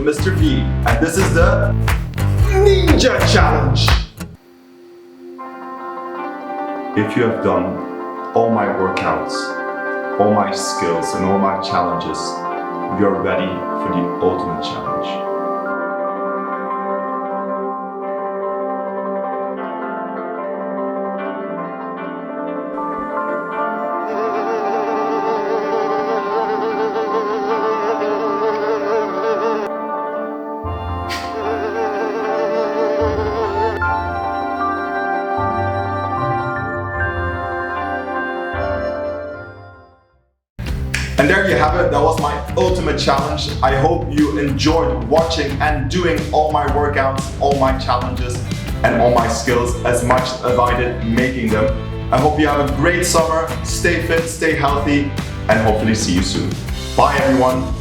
Mr. V, and this is the Ninja Challenge. If you have done all my workouts, all my skills, and all my challenges, you're ready for the ultimate challenge. And there you have it, that was my ultimate challenge. I hope you enjoyed watching and doing all my workouts, all my challenges, and all my skills as much as I did making them. I hope you have a great summer, stay fit, stay healthy, and hopefully see you soon. Bye everyone.